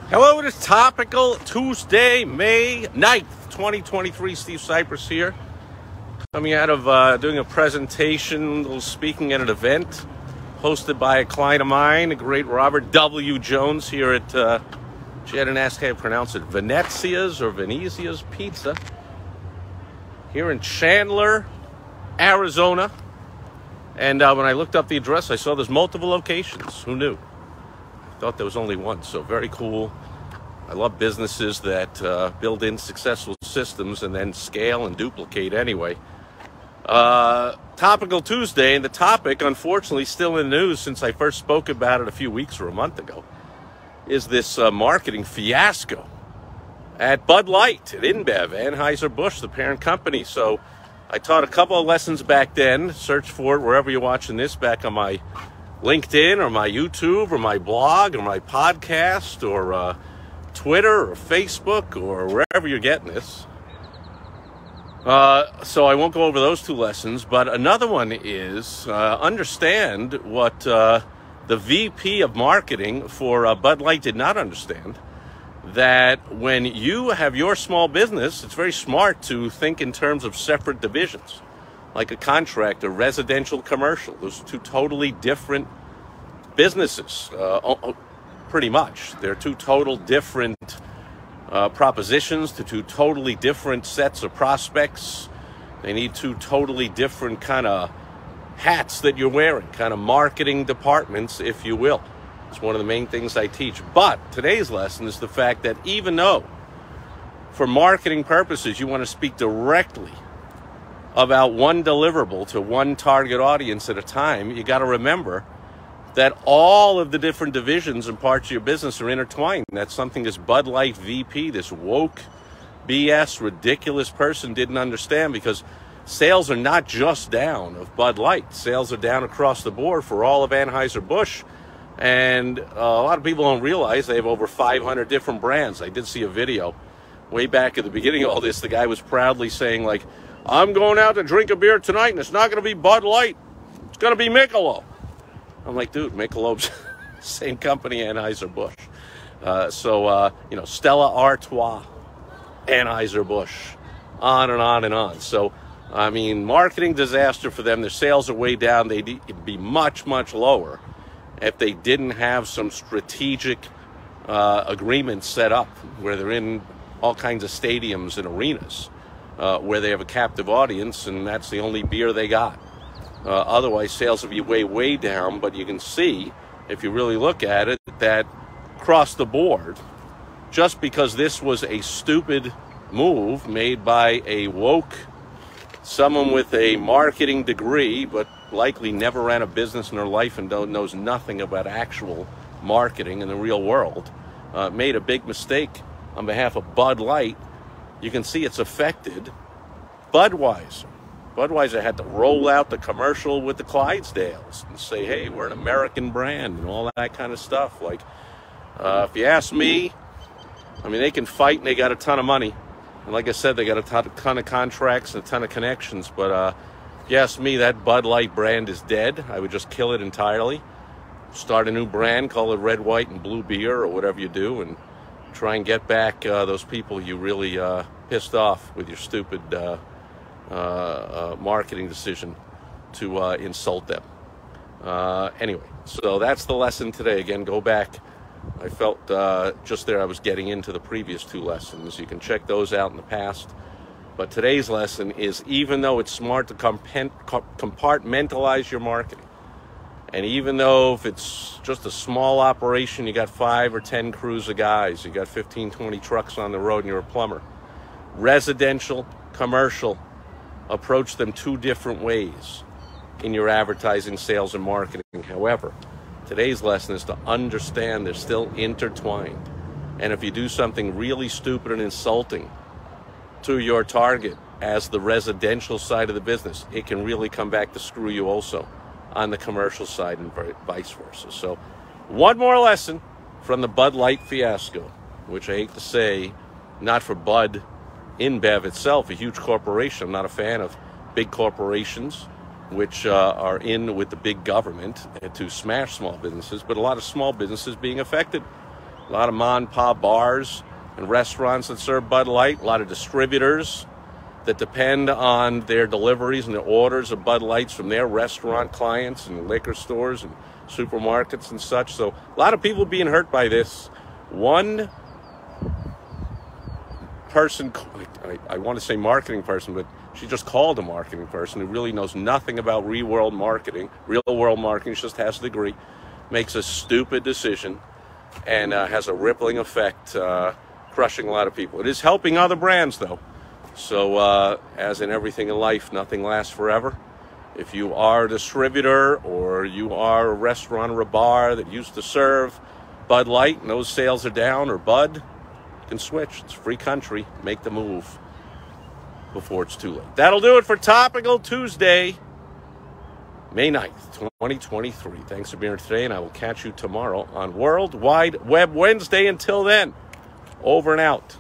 Hello, it is Topical Tuesday, May 9th, 2023. Steve Sipress here. Coming out of doing a presentation, a little speaking at an event hosted by a client of mine, the great Robert W. Jones here at, she had to ask how to pronounce it, Venezia's or Venezia's Pizza here in Chandler, Arizona. And when I looked up the address, I saw there's multiple locations. Who knew? Thought there was only one, so very cool. I love businesses that build in successful systems and then scale and duplicate anyway. Topical Tuesday, and the topic, unfortunately, still in the news since I first spoke about it a few weeks or a month ago, is this marketing fiasco at Bud Light, at InBev, Anheuser, Busch, the parent company. So I taught a couple of lessons back then. Search for it wherever you're watching this, back on my LinkedIn or my YouTube or my blog or my podcast or Twitter or Facebook or wherever you're getting this. So I won't go over those two lessons, but another one is understand what the VP of marketing for Bud Light did not understand, that when you have your small business, it's very smart to think in terms of separate divisions. Like a contractor, residential, commercial. Those are two totally different businesses, pretty much. They're two total different propositions to two totally different sets of prospects. They need two totally different kind of hats that you're wearing, kind of marketing departments, if you will. It's one of the main things I teach. But today's lesson is the fact that even though for marketing purposes you want to speak directly about one deliverable to one target audience at a time, you got to remember that all of the different divisions and parts of your business are intertwined. That's something this Bud Light VP, this woke BS ridiculous person didn't understand, because sales are not just down of Bud Light. Sales are down across the board for all of Anheuser-Busch. And a lot of people don't realize they have over 500 different brands. I did see a video way back at the beginning of all this. The guy was proudly saying, like, I'm going out to drink a beer tonight, and it's not going to be Bud Light. It's going to be Michelob. I'm like, dude, Michelob's same company, Anheuser-Busch. You know, Stella Artois, Anheuser-Busch, on and on and on. So, I mean, marketing disaster for them. Their sales are way down. They'd be much, much lower if they didn't have some strategic agreements set up where they're in all kinds of stadiums and arenas. Where they have a captive audience, and that's the only beer they got. Otherwise, sales will be way, way down. But you can see, if you really look at it, that across the board, just because this was a stupid move made by a woke, someone with a marketing degree, but likely never ran a business in her life and knows nothing about actual marketing in the real world, made a big mistake on behalf of Bud Light. You can see it's affected Budweiser. Budweiser had to roll out the commercial with the Clydesdales and say, hey, we're an American brand and all that kind of stuff. Like, if you ask me, I mean, they can fight and they got a ton of money. And like I said, they got a ton of contracts and a ton of connections. But if you ask me, that Bud Light brand is dead. I would just kill it entirely. Start a new brand, call it red, white, and blue beer or whatever you do, and try and get back those people you really pissed off with your stupid marketing decision to insult them. Anyway, so that's the lesson today. Again, go back. I felt just there I was getting into the previous two lessons. You can check those out in the past. But today's lesson is, even though it's smart to compartmentalize your marketing, and even though if it's just a small operation, you got 5 or 10 crews of guys, you got 15, 20 trucks on the road, and you're a plumber. Residential, commercial, approach them two different ways in your advertising, sales, and marketing. However, today's lesson is to understand they're still intertwined. And if you do something really stupid and insulting to your target as the residential side of the business, it can really come back to screw you also on the commercial side and vice versa. So one more lesson from the Bud Light fiasco, which I hate to say, not for Bud InBev itself, a huge corporation. I'm not a fan of big corporations which are in with the big government to smash small businesses, but a lot of small businesses being affected A lot of mom and pop bars and restaurants that serve Bud Light. A lot of distributors that depend on their deliveries and their orders of Bud Lights from their restaurant clients and liquor stores and supermarkets and such. So a lot of people being hurt by this. One person, I want to say marketing person, but she just called a marketing person who really knows nothing about real world marketing. She just has a degree, makes a stupid decision, and has a rippling effect, crushing a lot of people. It is helping other brands, though. So as in everything in life, nothing lasts forever. If you are a distributor or you are a restaurant or a bar that used to serve Bud Light and those sales are down, or Bud, you can switch. It's a free country. Make the move before it's too late. That'll do it for Topical Tuesday, May 9th, 2023. Thanks for being here today, and I will catch you tomorrow on World Wide Web Wednesday. Until then, over and out.